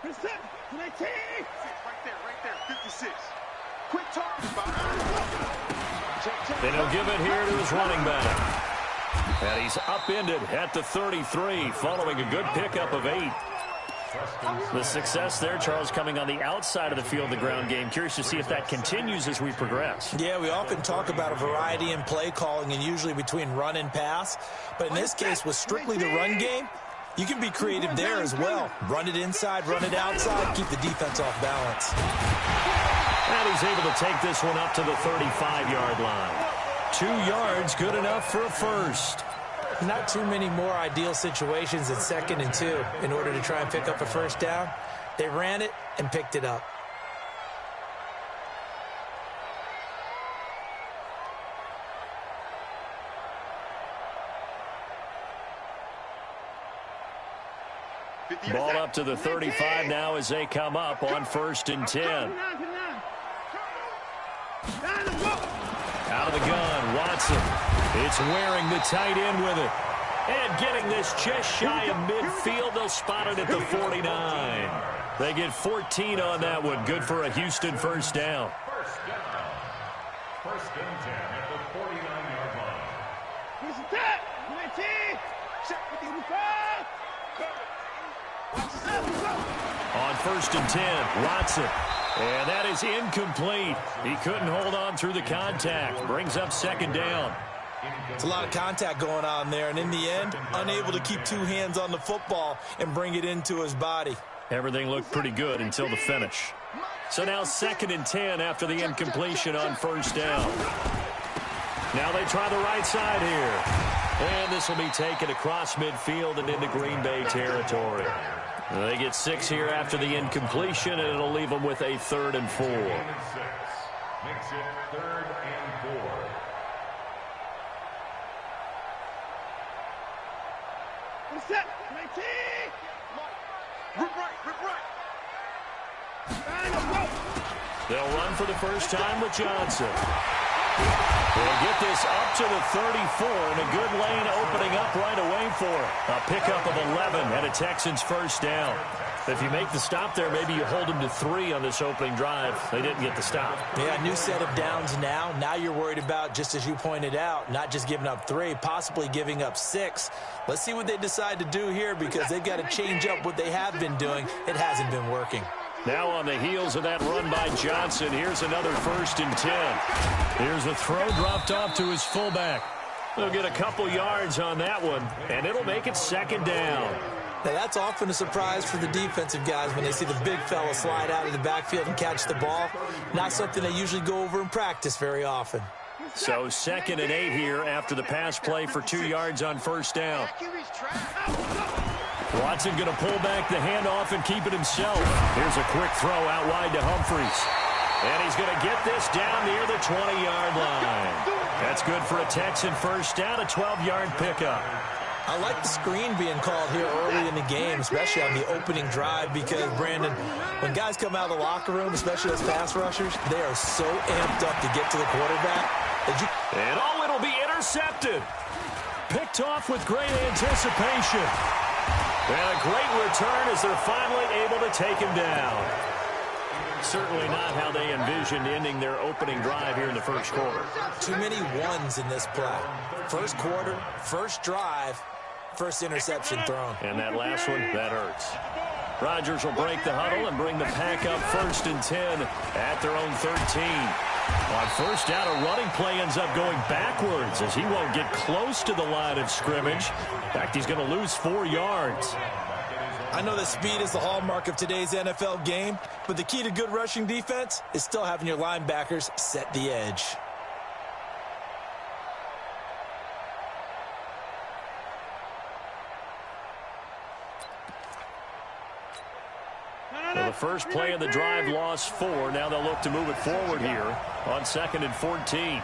Right there, 56. Quick toss. And he'll give it here to his running back. And he's upended at the 33 following a good pickup of 8. The success there, Charles, coming on the outside of the field, the ground game. Curious to see if that continues as we progress. Yeah, we often talk about a variety in play calling and usually between run and pass. But in this case, with strictly the run game, you can be creative there as well. Run it inside, run it outside, keep the defense off balance. And he's able to take this one up to the 35-yard line. 2 yards, good enough for a first. Not too many more ideal situations at 2nd and 2 in order to try and pick up a first down. They ran it and picked it up. Ball up to the 35 now as they come up on 1st and 10. Out of the gun, Watson. It's wearing the tight end with it. And getting this just shy of midfield. They'll spot it at the 49. They get 14 on that one. Good for a Houston first down. First and 10 at the 49-yard line. On 1st and 10, Watson. And that is incomplete. He couldn't hold on through the contact. Brings up 2nd down. It's a lot of contact going on there, and in the end, unable to keep 2 hands on the football and bring it into his body. Everything looked pretty good until the finish. So now 2nd and 10 after the incompletion on 1st down. Now they try the right side here. And this will be taken across midfield and into Green Bay territory. They get 6 here after the incompletion, and it'll leave them with a 3rd and 4. Makes it 3rd and 4. Set, 19. Rip right. They'll run for the first time with Johnson. They'll get this up to the 34, and a good lane opening up right away for it. A pickup of 11 and a Texans first down. If you make the stop there, maybe you hold them to 3 on this opening drive. They didn't get the stop. Yeah, new set of downs now. Now you're worried about, just as you pointed out, not just giving up 3, possibly giving up 6. Let's see what they decide to do here because they've got to change up what they have been doing. It hasn't been working. Now on the heels of that run by Johnson, here's another 1st and 10. Here's a throw dropped off to his fullback. They'll get a couple yards on that one, and it'll make it 2nd down. Now, that's often a surprise for the defensive guys when they see the big fella slide out of the backfield and catch the ball. Not something they usually go over in practice very often. So 2nd and 8 here after the pass play for 2 yards on 1st down. Watson going to pull back the handoff and keep it himself. Here's a quick throw out wide to Humphries. And he's going to get this down near the 20-yard line. That's good for a Texan first down, a 12-yard pickup. I like the screen being called here early in the game, especially on the opening drive, because, Brandon, when guys come out of the locker room, especially those pass rushers, they are so amped up to get to the quarterback. And it'll be intercepted. Picked off with great anticipation. And a great return as they're finally able to take him down. Certainly not how they envisioned ending their opening drive here in the first quarter. Too many ones in this play. First quarter, first drive, first interception thrown. And that last one, that hurts. Rodgers will break the huddle and bring the pack up 1st and 10 at their own 13. On 1st down, a running play ends up going backwards as he won't get close to the line of scrimmage. In fact, he's going to lose 4 yards. I know that speed is the hallmark of today's NFL game, but the key to good rushing defense is still having your linebackers set the edge. Well, the first play of the drive lost 4. Now they'll look to move it forward here on 2nd and 14.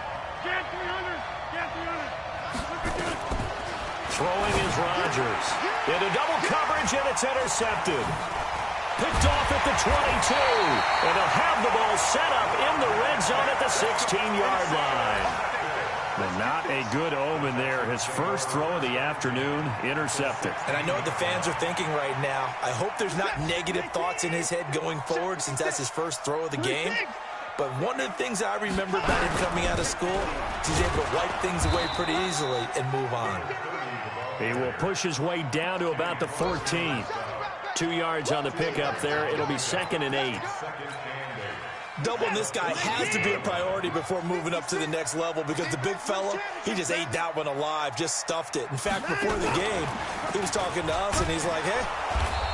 Throwing is Rodgers. Into double coverage, and it's intercepted. Picked off at the 22. And they'll have the ball set up in the red zone at the 16-yard line. And not a good omen there. His first throw of the afternoon intercepted. And I know what the fans are thinking right now. I hope there's not negative thoughts in his head going forward since that's his first throw of the game. But one of the things I remember about him coming out of school is he's able to wipe things away pretty easily and move on. He will push his way down to about the 14. 2 yards on the pickup there. It'll be 2nd and 8. Doubling this guy has to be a priority before moving up to the next level because the big fella, he just ate that one alive, just stuffed it. In fact, before the game, he was talking to us, and he's like, hey,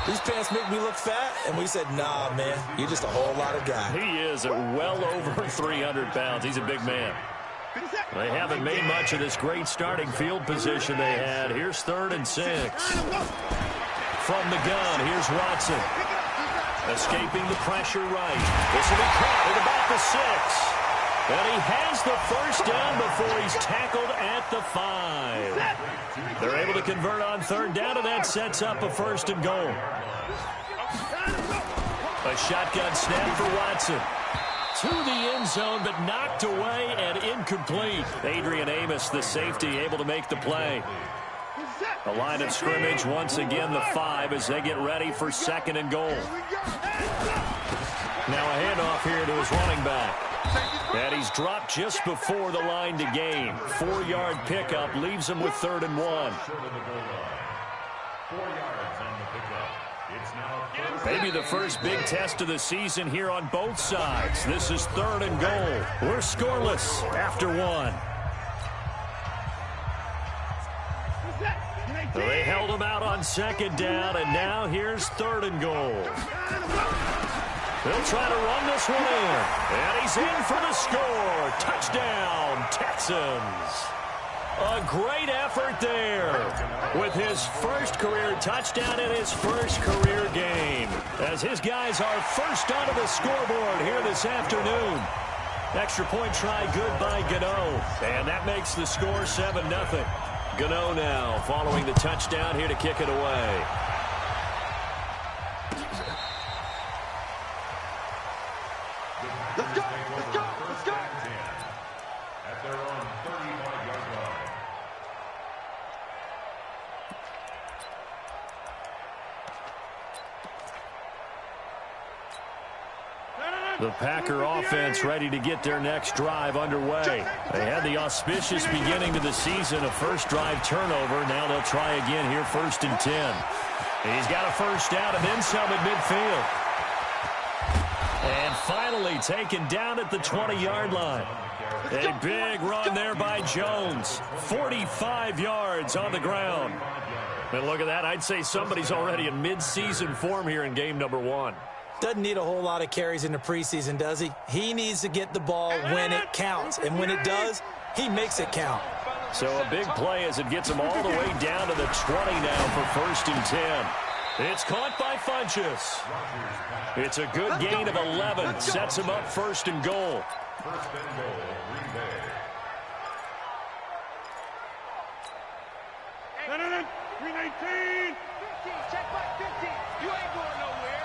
these pants make me look fat. And we said, nah, man, you're just a whole lot of guy. He is at well over 300 pounds. He's a big man. They haven't made much of this great starting field position they had. Here's 3rd and 6. From the gun, here's Watson. Escaping the pressure right. This will be caught at about the 6. And he has the first down before he's tackled at the 5. They're able to convert on 3rd down, and that sets up a 1st and goal. A shotgun snap for Watson. To the end zone, but knocked away and incomplete. Adrian Amos, the safety, able to make the play. The line of scrimmage, once again, the 5 as they get ready for 2nd and goal. Now a handoff here to his running back. And he's dropped just before the line to gain. 4-yard pickup leaves him with 3rd and 1. Maybe the first big test of the season here on both sides. This is 3rd and goal. We're scoreless after 1. So they held him out on 2nd down, and now here's 3rd and goal. They'll try to run this one in. And he's in for the score. Touchdown, Texans. A great effort there with his first career touchdown in his first career game. As his guys are first onto the scoreboard here this afternoon. Extra point try good by Gano. And that makes the score 7-0. Gano now following the touchdown here to kick it away. Let's go, let's go, let's go. At their own 35-yard line. The Packer offense ready to get their next drive underway. They had the auspicious beginning to the season, a first drive turnover. Now they'll try again here, 1st and 10. He's got a first down and then some at midfield. And finally taken down at the 20-yard line. A big run there by Jones. 45 yards on the ground. And look at that. I'd say somebody's already in mid-season form here in game number 1. Doesn't need a whole lot of carries in the preseason, does he? He needs to get the ball when it counts. And when it does, he makes it count. So a big play as it gets him all the way down to the 20 now for 1st and 10. It's caught by Funchess. It's a good gain of 11. Sets him up 1st and goal. 1st and goal, Green Bay. 319. 15, check by 15. You ain't going nowhere.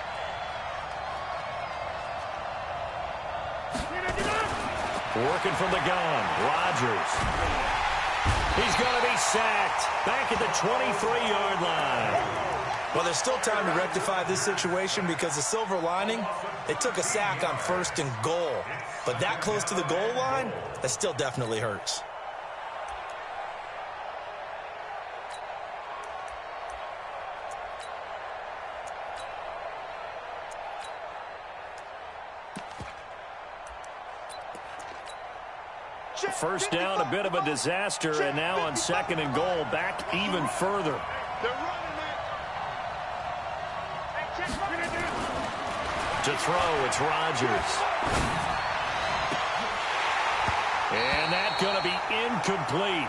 Working from the gun, Rodgers. He's going to be sacked back at the 23-yard line. Well, there's still time to rectify this situation because the silver lining, it took a sack on 1st and goal. But that close to the goal line, that still definitely hurts. First down, a bit of a disaster, and now on 2nd and goal, back even further. To throw, it's Rodgers. And that's going to be incomplete.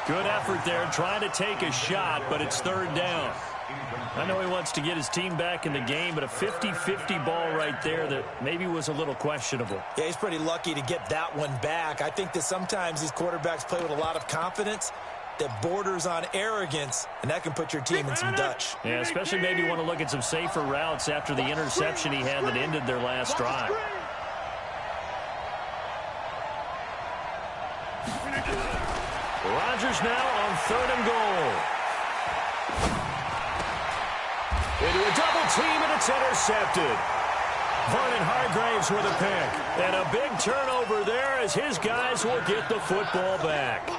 Good effort there, trying to take a shot, but it's 3rd down. I know he wants to get his team back in the game, but a 50-50 ball right there that maybe was a little questionable. Yeah, he's pretty lucky to get that one back. I think that sometimes these quarterbacks play with a lot of confidence that borders on arrogance, and that can put your team in some Dutch. Yeah, especially maybe want to look at some safer routes after the interception he had that ended their last drive. Chargers now on 3rd and goal. Into a double team, and it's intercepted. Vernon Hargraves with a pick. And a big turnover there as his guys will get the football back.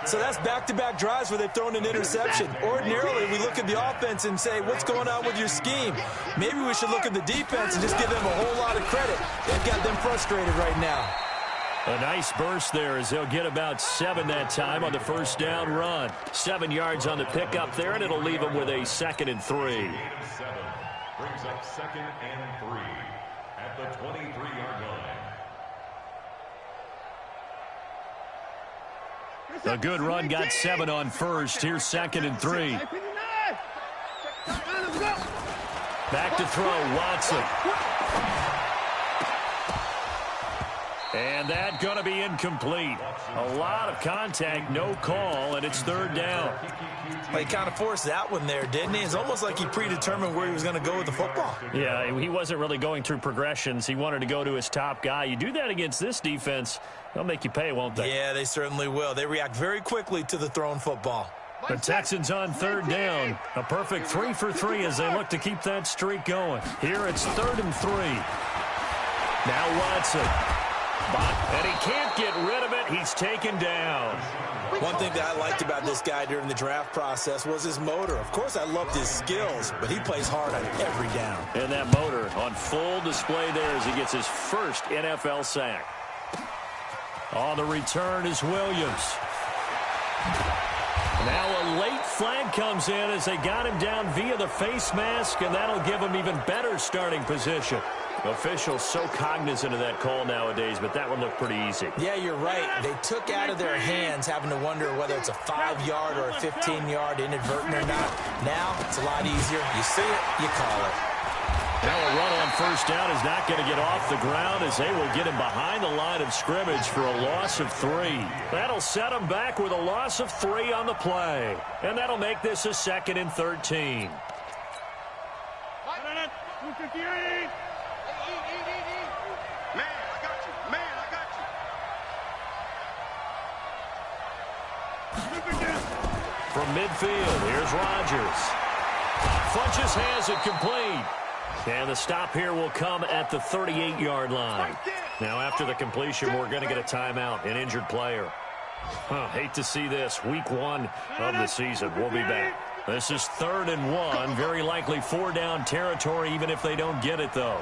So that's back-to-back drives where they've thrown an interception. Ordinarily, we look at the offense and say, what's going on with your scheme? Maybe we should look at the defense and just give them a whole lot of credit. They've got them frustrated right now. A nice burst there as they'll get about 7 that time on the first down run. 7 yards on the pickup there, and it'll leave them with a 2nd and 3. Brings up 2nd and 3 at the 23-yard line. A good run got 7 on first. Here's 2nd and 3. Back to throw, Watson. And that going to be incomplete. A lot of contact, no call, and it's 3rd down. Well, he kind of forced that one there, didn't he? It's almost like he predetermined where he was going to go with the football. Yeah, he wasn't really going through progressions. He wanted to go to his top guy. You do that against this defense, they'll make you pay, won't they? Yeah, they certainly will. They react very quickly to the thrown football. The Texans on 3rd down. A perfect 3 for 3 as they look to keep that streak going. Here it's 3rd and 3. Now Watson. And he can't get rid of it. He's taken down. One thing that I liked about this guy during the draft process was his motor. Of course, I loved his skills, but he plays hard on every down. And that motor on full display there as he gets his first NFL sack. On the return is Williams. Now a late flag comes in as they got him down via the face mask, and that'll give him even better starting position. Officials so cognizant of that call nowadays, but that one looked pretty easy. Yeah, you're right. They took out of their hands having to wonder whether it's a 5-yard or a 15-yard inadvertent or not. Now it's a lot easier. You see it, you call it. Now a run on first down is not going to get off the ground as they will get him behind the line of scrimmage for a loss of 3. That'll set him back with a loss of 3 on the play. And that'll make this a 2nd and 13. From midfield, here's Rodgers. Funches has it complete. And the stop here will come at the 38-yard line. Now, after the completion, we're going to get a timeout, an injured player. Hate to see this. Week 1 of the season. We'll be back. This is 3rd and 1. Very likely 4-down territory, even if they don't get it, though.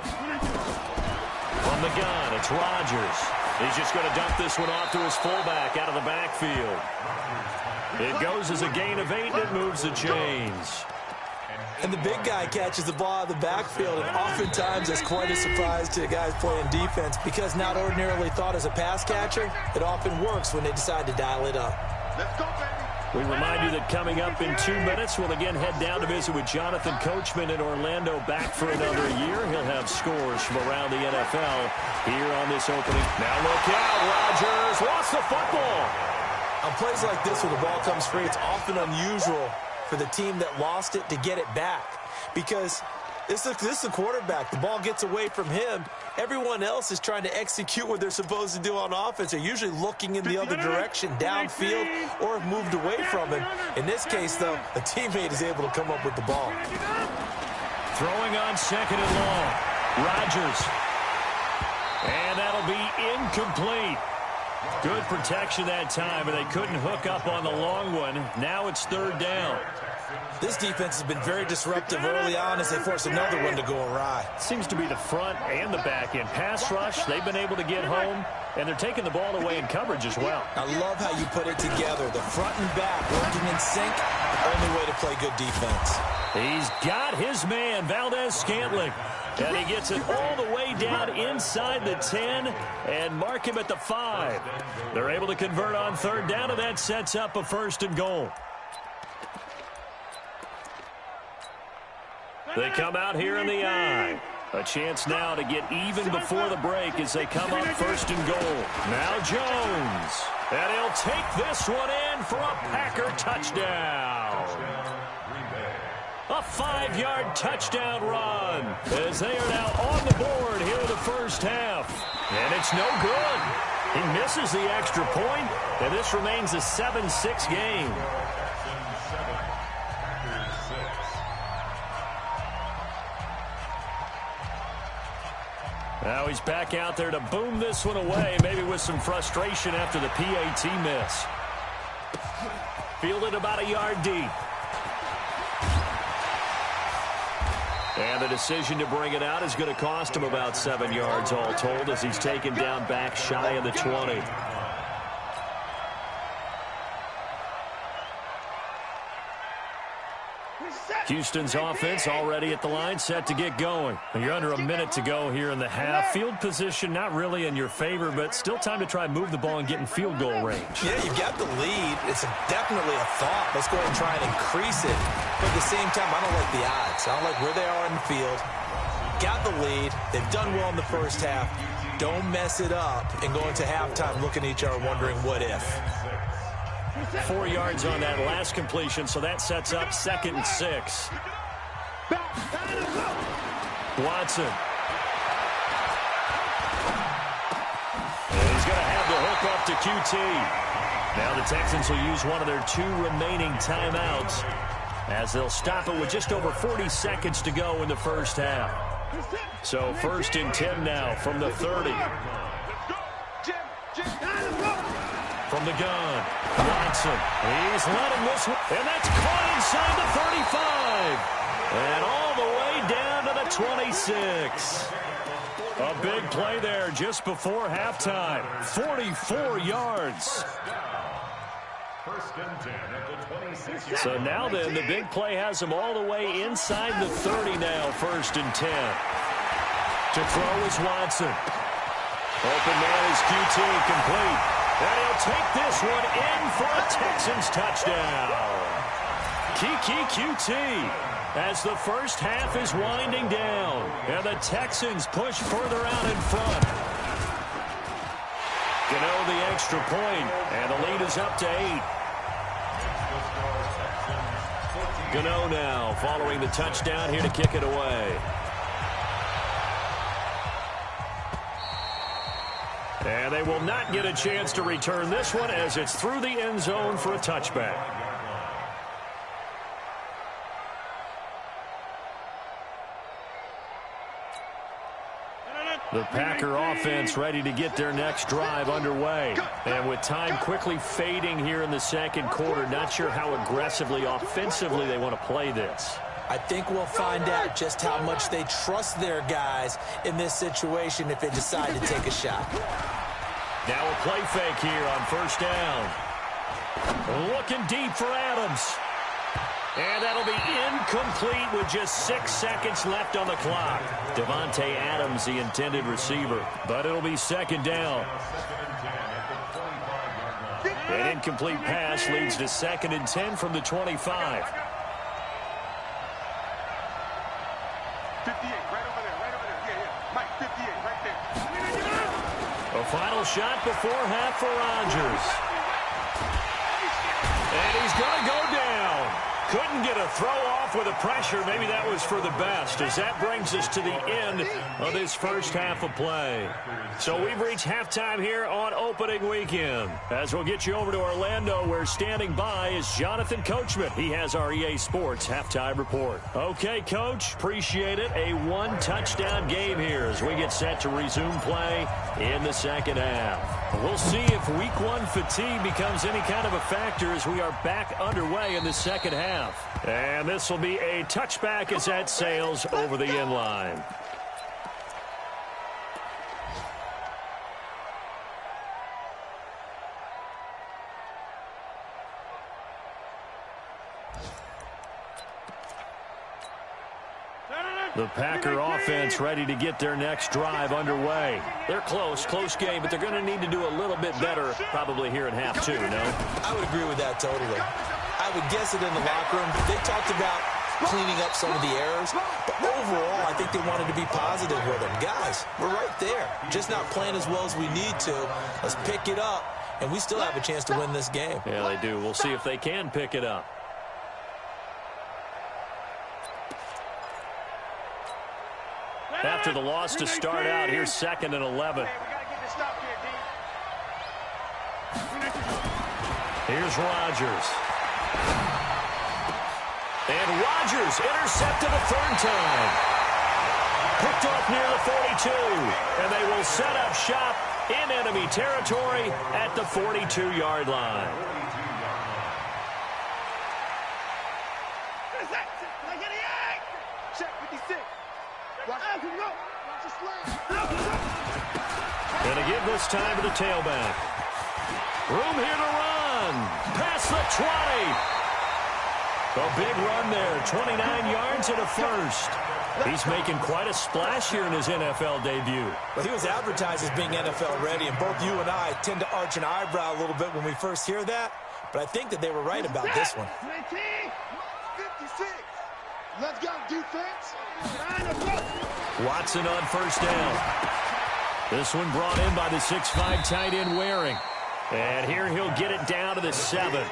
From the gun, it's Rodgers. He's just going to dump this one off to his fullback out of the backfield. It goes as a gain of 8, and it moves the chains. And the big guy catches the ball out of the backfield, and oftentimes that's quite a surprise to the guys playing defense because not ordinarily thought as a pass catcher, it often works when they decide to dial it up. Let's go, baby. We remind you that coming up in 2 minutes, we'll again head down to visit with Jonathan Coachman in Orlando, back for another year. He'll have scores from around the NFL here on this opening. Now look out, Rodgers lost the football. On plays like this where the ball comes free, it's often unusual for the team that lost it to get it back because this is a quarterback. The ball gets away from him. Everyone else is trying to execute what they're supposed to do on offense. They're usually looking in the other direction, downfield, or have moved away from him. In this case, though, a teammate is able to come up with the ball. Throwing on 2nd and long. Rodgers. And that'll be incomplete. Good protection that time, and they couldn't hook up on the long one. Now it's 3rd down. This defense has been very disruptive early on as they force another one to go awry. Seems to be the front and the back end. Pass rush, they've been able to get home, and they're taking the ball away in coverage as well. I love how you put it together. The front and back working in sync, only way to play good defense. He's got his man, Valdez-Scantling. And he gets it all the way down inside the 10 and mark him at the 5. They're able to convert on 3rd down, and that sets up a 1st and goal. They come out here in the I. A chance now to get even before the break as they come up 1st and goal. Now Jones. And he'll take this one in for a Packer touchdown. A 5-yard touchdown run as they are now on the board here in the first half. And it's no good. He misses the extra point, and this remains a 7-6 game. Now he's back out there to boom this one away, maybe with some frustration after the PAT miss. Fielded about a yard deep. And the decision to bring it out is going to cost him about 7 yards all told as he's taken down back shy of the 20. Houston's offense already at the line, set to get going. You're under a minute to go here in the half. Field position not really in your favor, but still time to try and move the ball and get in field goal range. Yeah, you've got the lead. It's definitely a thought. Let's go ahead and try and increase it. But at the same time, I don't like the odds. I don't like where they are in the field. Got the lead. They've done well in the first half. Don't mess it up and go into halftime looking at each other wondering what if. 4 yards on that last completion, so that sets up 2nd and 6. Watson. And he's going to have the hook up to QT. Now the Texans will use one of their 2 remaining timeouts as they'll stop it with just over 40 seconds to go in the first half. So 1st and 10 now from the 30. From the gun, Watson. He's letting this one, and that's caught inside the 35. And all the way down to the 26. A big play there just before halftime. 44 yards. So now then, the big play has him all the way inside the 30 now, 1st and 10. To throw is Watson. Open man is QT, complete. And he'll take this one in for a Texans touchdown. Kiki QT as the first half is winding down. And the Texans push further out in front. Gano the extra point, and the lead is up to 8. Gano now following the touchdown here to kick it away. And they will not get a chance to return this one as it's through the end zone for a touchback. The Packer offense ready to get their next drive underway. And with time quickly fading here in the second quarter, not sure how aggressively, offensively they want to play this. I think we'll find out just how much they trust their guys in this situation if they decide to take a shot. Now a play fake here on 1st down. Looking deep for Adams. And that'll be incomplete with just 6 seconds left on the clock. Devontae Adams, the intended receiver. But it'll be 2nd down. An incomplete pass leads to 2nd and 10 from the 25. 58, right over there. Yeah. Mike, 58, right there. A final shot before half for Rodgers. And he's going to go down. Couldn't get a throw off with the pressure. Maybe that was for the best, as that brings us to the end of this first half of play. So we've reached halftime here on opening weekend. As we'll get you over to Orlando, where standing by is Jonathan Coachman. He has our EA Sports halftime report. Okay, Coach, appreciate it. A 1-touchdown game here as we get set to resume play in the second half. We'll see if week 1 fatigue becomes any kind of a factor as we are back underway in the second half. And this will be a touchback as that sails over the end line. The Packer offense ready to get their next drive underway. They're close game, but they're going to need to do a little bit better probably here in half 2, no? I would agree with that totally. I would guess it in the locker room. They talked about cleaning up some of the errors, but overall, I think they wanted to be positive with them. Guys, we're right there. Just not playing as well as we need to. Let's pick it up, and we still have a chance to win this game. Yeah, they do. We'll see if they can pick it up. After the loss to start out, here's 2nd and 11. Here's Rodgers. And Rodgers intercepted the third time. Picked off near the 42. And they will set up shop in enemy territory at the 42-yard line. Check 56. And to give this time to the tailback. Room here to run. Past the 20. A big run there. 29 yards and a first. He's making quite a splash here in his NFL debut. Well, he was advertised as being NFL ready, and both you and I tend to arch an eyebrow a little bit when we first hear that. But I think that they were right about this one. 56. Let's go, defense. Watson on first down. This one brought in by the 6'5" tight end Waring. And here he'll get it down to the 7.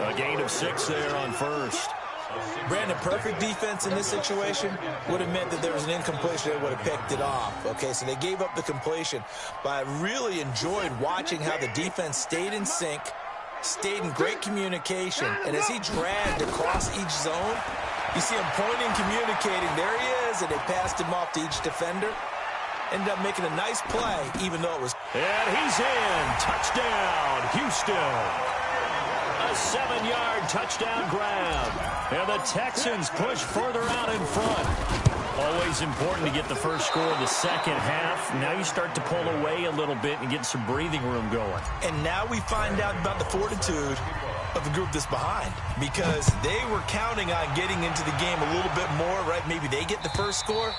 A gain of 6 there on first. Brandon, perfect defense in this situation would have meant that there was an incompletion. They would have picked it off. Okay, so they gave up the completion. But I really enjoyed watching how the defense stayed in sync, stayed in great communication. And as he dragged across each zone, you see him pointing, communicating. There he is, and they passed him off to each defender. Ended up making a nice play, even though it was... And he's in. Touchdown, Houston. A 7-yard touchdown grab. And the Texans push further out in front. Always important to get the first score of the second half. Now you start to pull away a little bit and get some breathing room going. And now we find out about the fortitude of the group that's behind, because they were counting on getting into the game a little bit more, right? Maybe they get the first score.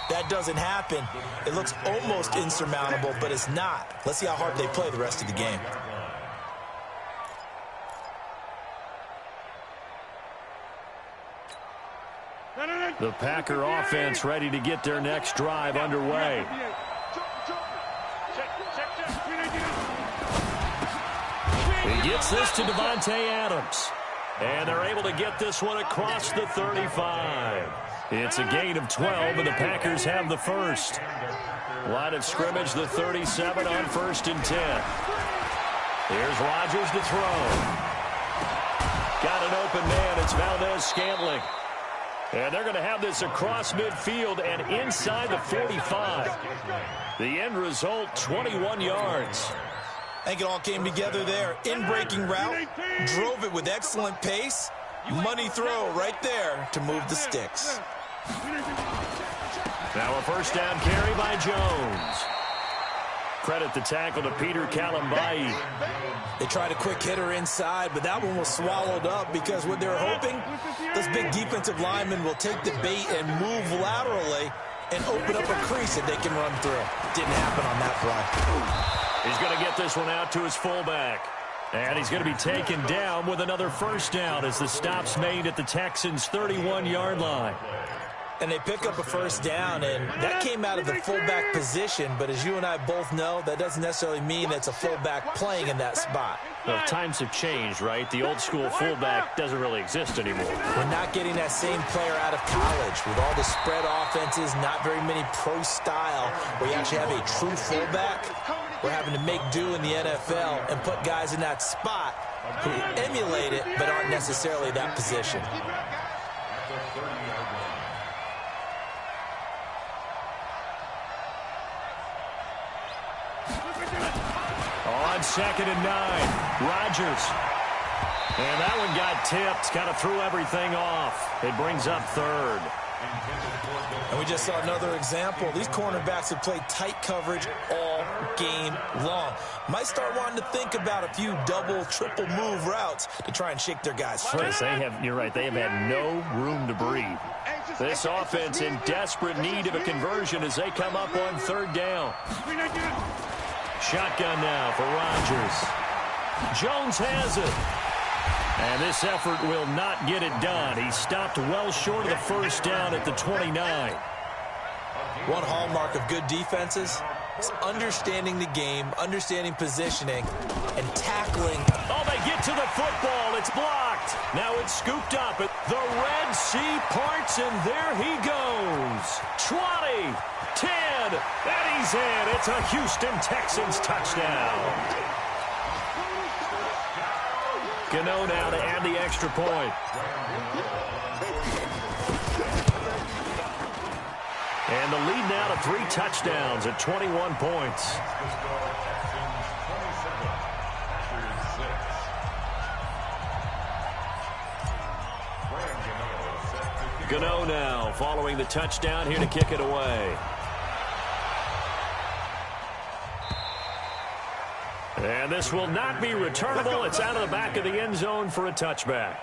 That doesn't happen. It looks almost insurmountable, but it's not. Let's see how hard they play the rest of the game. The Packer offense ready to get their next drive underway. He gets this to Devontae Adams. And they're able to get this one across the 35. It's a gain of 12, and the Packers have the first. Line of scrimmage, the 37 on 1st and 10. Here's Rodgers to throw. Got an open man. It's Valdez-Scantling. And they're going to have this across midfield and inside the 45. The end result, 21 yards. I think it all came together there. In-breaking route, drove it with excellent pace. Money throw right there to move the sticks. Now a first down carry by Jones. Credit the tackle to Peter Kalambai. They tried a quick hitter inside, but that one was swallowed up because what they're hoping, those big defensive linemen will take the bait and move laterally and open up a crease that they can run through. Didn't happen on that play. He's going to get this one out to his fullback. And he's going to be taken down with another first down as the stop's made at the Texans' 31-yard line. And they pick up a first down, and that came out of the fullback position. But as you and I both know, that doesn't necessarily mean it's a fullback playing in that spot. Well, times have changed, right? The old-school fullback doesn't really exist anymore. We're not getting that same player out of college. With all the spread offenses, not very many pro style, where you actually have a true fullback. We're having to make do in the NFL and put guys in that spot who emulate it but aren't necessarily that position. On 2nd and 9, Rodgers. And that one got tipped, kind of threw everything off. It brings up 3rd. And we just saw another example. These cornerbacks have played tight coverage all game long. Might start wanting to think about a few double, triple move routes to try and shake their guys free. You're right, they have had no room to breathe. This offense in desperate need of a conversion as they come up on 3rd down. Shotgun now for Rodgers. Jones has it. And this effort will not get it done. He stopped well short of the first down at the 29. One hallmark of good defenses is understanding the game, understanding positioning, and tackling. Oh, they get to the football. It's blocked. Now it's scooped up. The Red Sea parts, and there he goes. 20, 10, and he's in. It's a Houston Texans touchdown. Gano now to add the extra point. And the lead now to 3 touchdowns at 21 points. Gano now following the touchdown here to kick it away. And this will not be returnable. It's out of the back of the end zone for a touchback.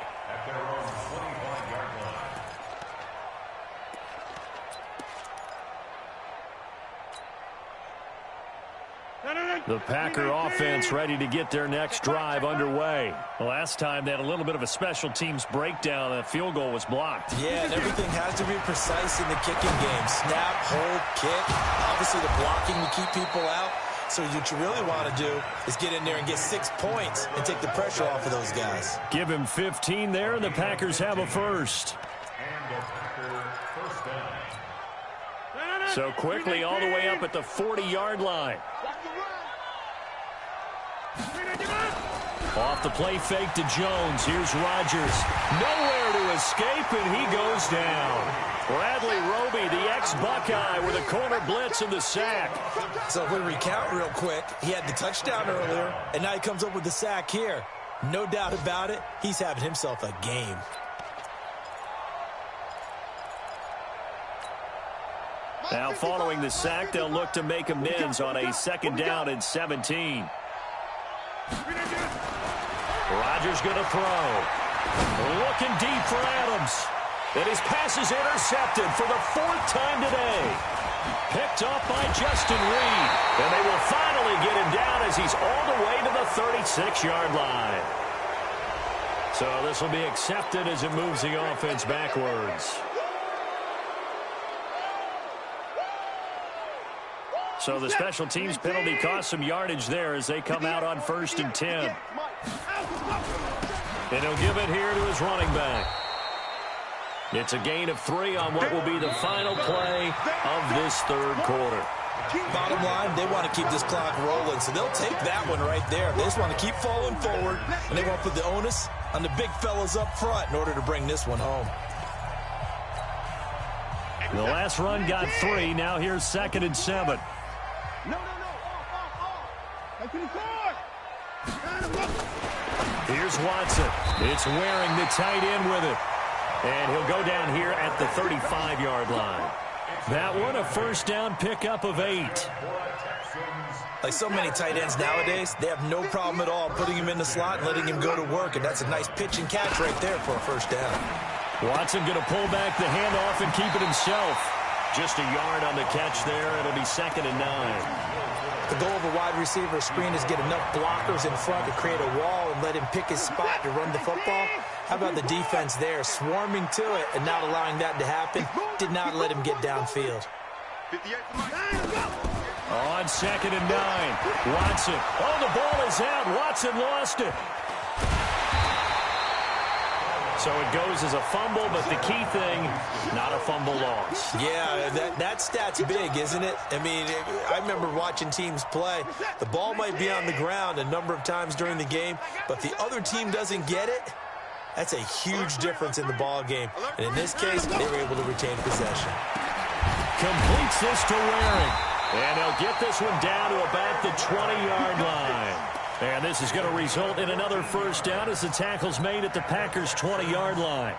The Packer offense ready to get their next drive underway. Last time they had a little bit of a special teams breakdown. That field goal was blocked. Yeah, and everything has to be precise in the kicking game. Snap, hold, kick. Obviously the blocking to keep people out. So what you really want to do is get in there and get 6 points and take the pressure off of those guys. Give him 15 there, and the Packers have a first. So quickly all the way up at the 40-yard line. Off the play fake to Jones. Here's Rodgers. Nowhere to escape, and he goes down. Bradley Roby, the ex-Buckeye, with a corner blitz and the sack. So if we recount real quick, he had the touchdown earlier, and now he comes up with the sack here. No doubt about it, he's having himself a game. Now following the sack, they'll look to make amends on a 2nd down and 17. Rodgers going to throw. Looking deep for Adams. And his pass is intercepted for the 4th time today. Picked up by Justin Reed. And they will finally get him down as he's all the way to the 36-yard line. So this will be accepted as it moves the offense backwards. So the special teams penalty cost some yardage there as they come out on 1st and 10. And he'll give it here to his running back. It's a gain of 3 on what will be the final play of this 3rd quarter. Bottom line, they want to keep this clock rolling, so they'll take that one right there. They just want to keep falling forward, and they want to put the onus on the big fellas up front in order to bring this one home. The last run got 3. Now here's 2nd and 7. Here's Watson. It's Waring, the tight end, with it. And he'll go down here at the 35-yard line. That one, a 1st down pickup of 8. Like so many tight ends nowadays, they have no problem at all putting him in the slot and letting him go to work. And that's a nice pitch and catch right there for a 1st down. Watson going to pull back the handoff and keep it himself. Just a yard on the catch there. It'll be 2nd and 9. The goal of a wide receiver screen is get enough blockers in front to create a wall and let him pick his spot to run the football. How about the defense there, swarming to it and not allowing that to happen? Did not let him get downfield. On 2nd and 9, Watson. Oh, the ball is out. Watson lost it. So it goes as a fumble, but the key thing, not a fumble loss. Yeah, that stat's big, isn't it? I mean, I remember watching teams play. The ball might be on the ground a number of times during the game, but the other team doesn't get it. That's a huge difference in the ball game. And in this case, they were able to retain possession. Completes this to Waring. And he'll get this one down to about the 20-yard line. And this is going to result in another 1st down as the tackle's made at the Packers' 20-yard line.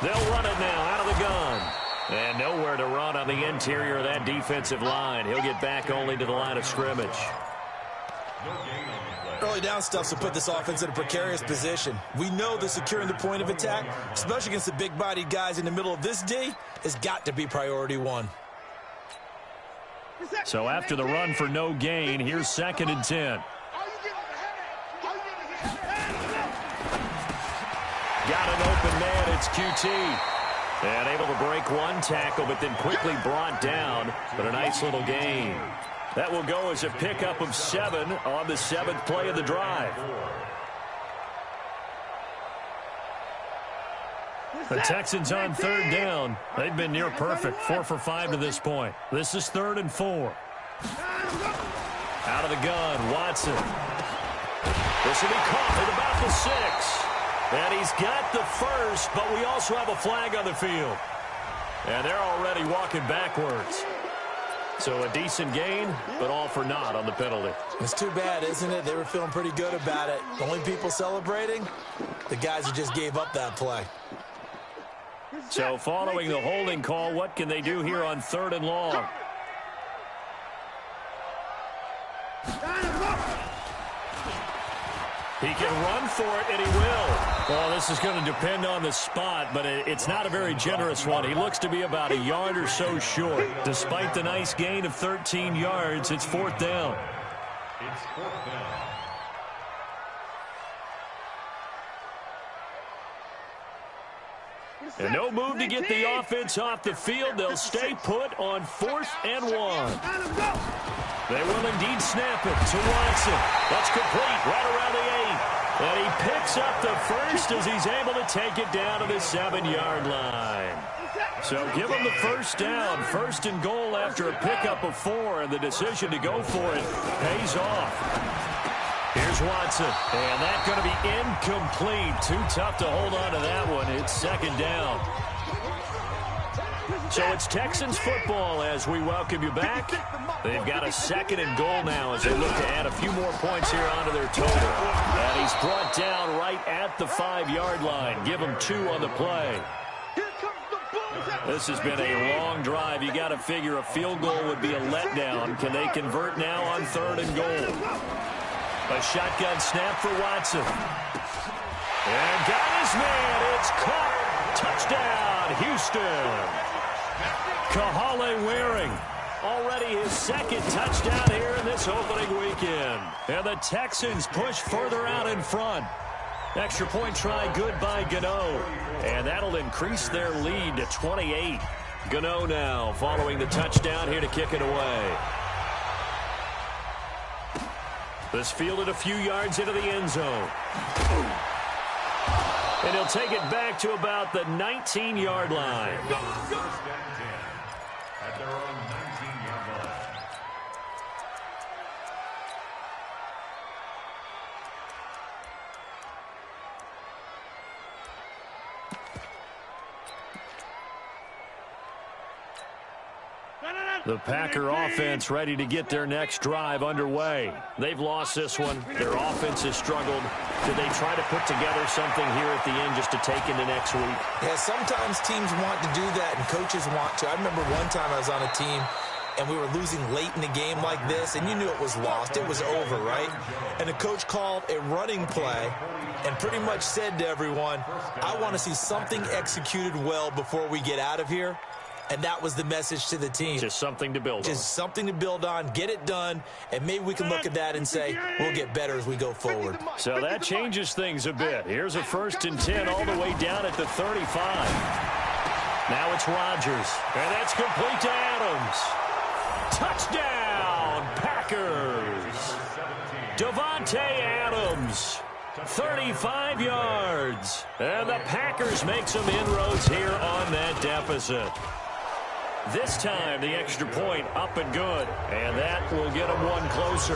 They'll run it now out of the gun. And nowhere to run on the interior of that defensive line. He'll get back only to the line of scrimmage. Early down stuff's to put this offense in a precarious position. We know that securing the point of attack, especially against the big-bodied guys in the middle of this D, has got to be priority 1. So after the run for no gain, here's 2nd and 10. Got an open man, it's QT. And able to break one tackle, but then quickly brought down. But a nice little gain. That will go as a pickup of 7 on the 7th play of the drive. The Texans on third down. They've been near perfect, 4 for 5 to this point. This is 3rd and 4. Out of the gun, Watson. This will be caught at about the 6. And he's got the first, but we also have a flag on the field. And they're already walking backwards. So a decent gain, but all for naught on the penalty. It's too bad, isn't it? They were feeling pretty good about it. The only people celebrating, the guys who just gave up that play. So following the holding call, what can they do here on 3rd and long? He can run for it, and he will. Well, this is going to depend on the spot, but it's not a very generous one. He looks to be about a yard or so short. Despite the nice gain of 13 yards, it's 4th down. It's 4th down. And no move to get the offense off the field. They'll stay put on 4th and 1. They will indeed snap it to Watson. That's complete right around the 8. And he picks up the first as he's able to take it down to the 7-yard line. So give him the first down. 1st and goal after a pickup of 4. And the decision to go for it pays off. Here's Watson. And that's going to be incomplete. Too tough to hold on to that one. It's 2nd down. So it's Texans football as we welcome you back. They've got a 2nd and goal now as they look to add a few more points here onto their total. And he's brought down right at the 5-yard line. Give him 2 on the play. This has been a long drive. You got to figure a field goal would be a letdown. Can they convert now on 3rd and goal? A shotgun snap for Watson. And got his man. It's caught. Touchdown, Houston. Kahale Waring, already his 2nd touchdown here in this opening weekend. And the Texans push further out in front. Extra point try good by Gano. And that'll increase their lead to 28. Gano now following the touchdown here to kick it away. This fielded a few yards into the end zone. And he'll take it back to about the 19-yard line. At their own 19-yard line. The Packer offense ready to get their next drive underway. They've lost this one. Their offense has struggled. Did they try to put together something here at the end just to take into next week? Yeah, sometimes teams want to do that and coaches want to. I remember one time I was on a team and we were losing late in the game like this, and you knew it was lost. It was over, right? And the coach called a running play and pretty much said to everyone, I want to see something executed well before we get out of here. And that was the message to the team. Just something to build on. Just something to build on, get it done, and maybe we can look at that and say, we'll get better as we go forward. So that changes things a bit. Here's a 1st and 10 all the way down at the 35. Now it's Rodgers, and that's complete to Adams. Touchdown, Packers. Davante Adams, 35 yards. And the Packers make some inroads here on that deficit. This time, the extra point up and good, and that will get them one closer.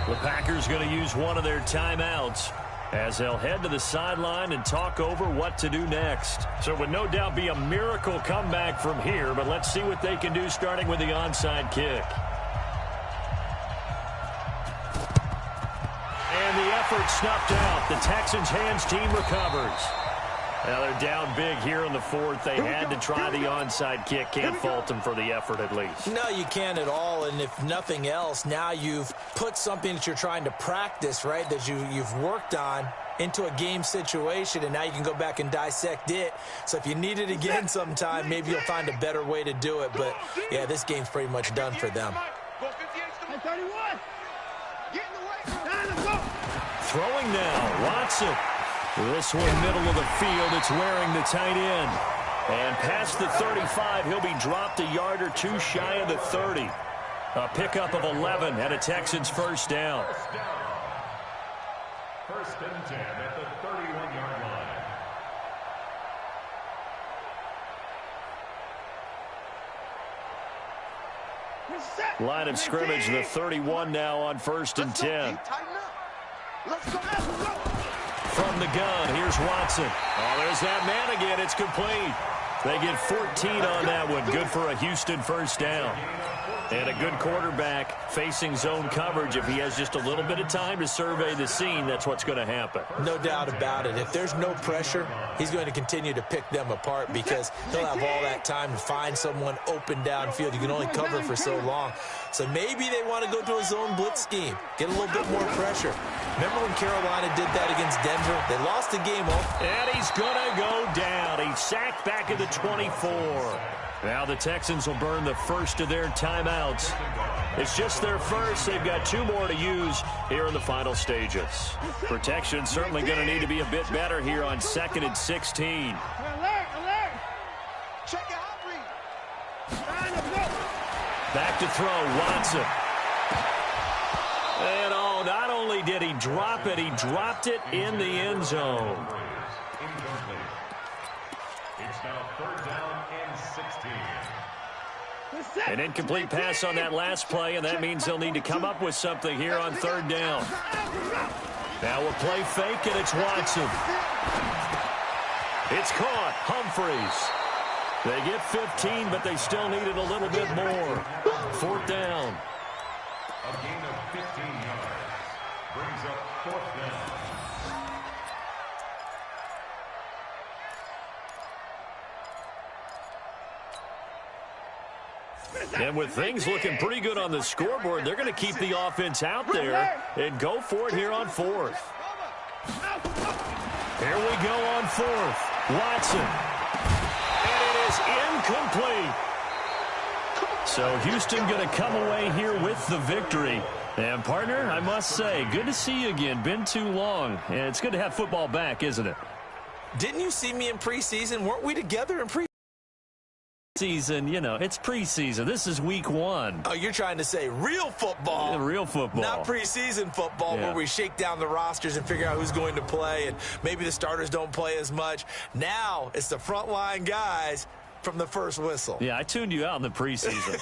The Packers going to use one of their timeouts as they'll head to the sideline and talk over what to do next. So it would no doubt be a miracle comeback from here, but let's see what they can do starting with the onside kick. And the effort snuffed out. The Texans' hands team recovers. Now they're down big here in the 4th. They had to try the onside kick. Can't fault them for the effort at least. No, you can't at all. And if nothing else, now you've put something that you're trying to practice, right, that you've worked on into a game situation, and now you can go back and dissect it. So if you need it again sometime, maybe you'll find a better way to do it. But, yeah, this game's pretty much done for them. Throwing now, Watson. This one middle of the field. It's Waring, the tight end. And past the 35, he'll be dropped a yard or two shy of the 30. A pickup of 11 and a Texans 1st down. 1st and 10 at the 31-yard Line of scrimmage, the 31 now on 1st and 10. Let's go. From the gun, here's Watson. Oh, there's that man again. It's complete. They get 14 on that one. Good for a Houston first down. And a good quarterback facing zone coverage. If he has just a little bit of time to survey the scene, that's what's going to happen. No doubt about it. If there's no pressure, he's going to continue to pick them apart because he'll have all that time to find someone open downfield. You can only cover for so long. So maybe they want to go to a zone blitz scheme, get a little bit more pressure. Remember when Carolina did that against Denver? They lost the game. And he's going to go down. He's sacked back at the 24. Now the Texans will burn the first of their timeouts. It's just their first. They've got 2 more to use here in the final stages. Protection certainly going to need to be a bit better here on 2nd and 16. Alert. Check it out, Reed. Back to throw, Watson. And oh, not only did he drop it, he dropped it in the end zone. It's now 3rd down and 16. An incomplete pass on that last play, and that means they'll need to come up with something here on 3rd down. Now we'll play fake, and it's Watson. It's caught. Humphreys. They get 15, but they still needed a little bit more. 4th down. A gain of 15 yards. Brings up 4th down. And with things looking pretty good on the scoreboard, they're going to keep the offense out there and go for it here on 4th. Here we go on 4th. Watson. And it is incomplete. So Houston going to come away here with the victory. And, partner, I must say, good to see you again. Been too long. And it's good to have football back, isn't it? Didn't you see me in preseason? Weren't we together in preseason? Season, you know, it's preseason. This is week 1. Oh, you're trying to say real football. Yeah, real football. Not preseason football where we shake down the rosters and figure out who's going to play, and maybe the starters don't play as much. Now it's the frontline guys from the first whistle. Yeah, I tuned you out in the preseason.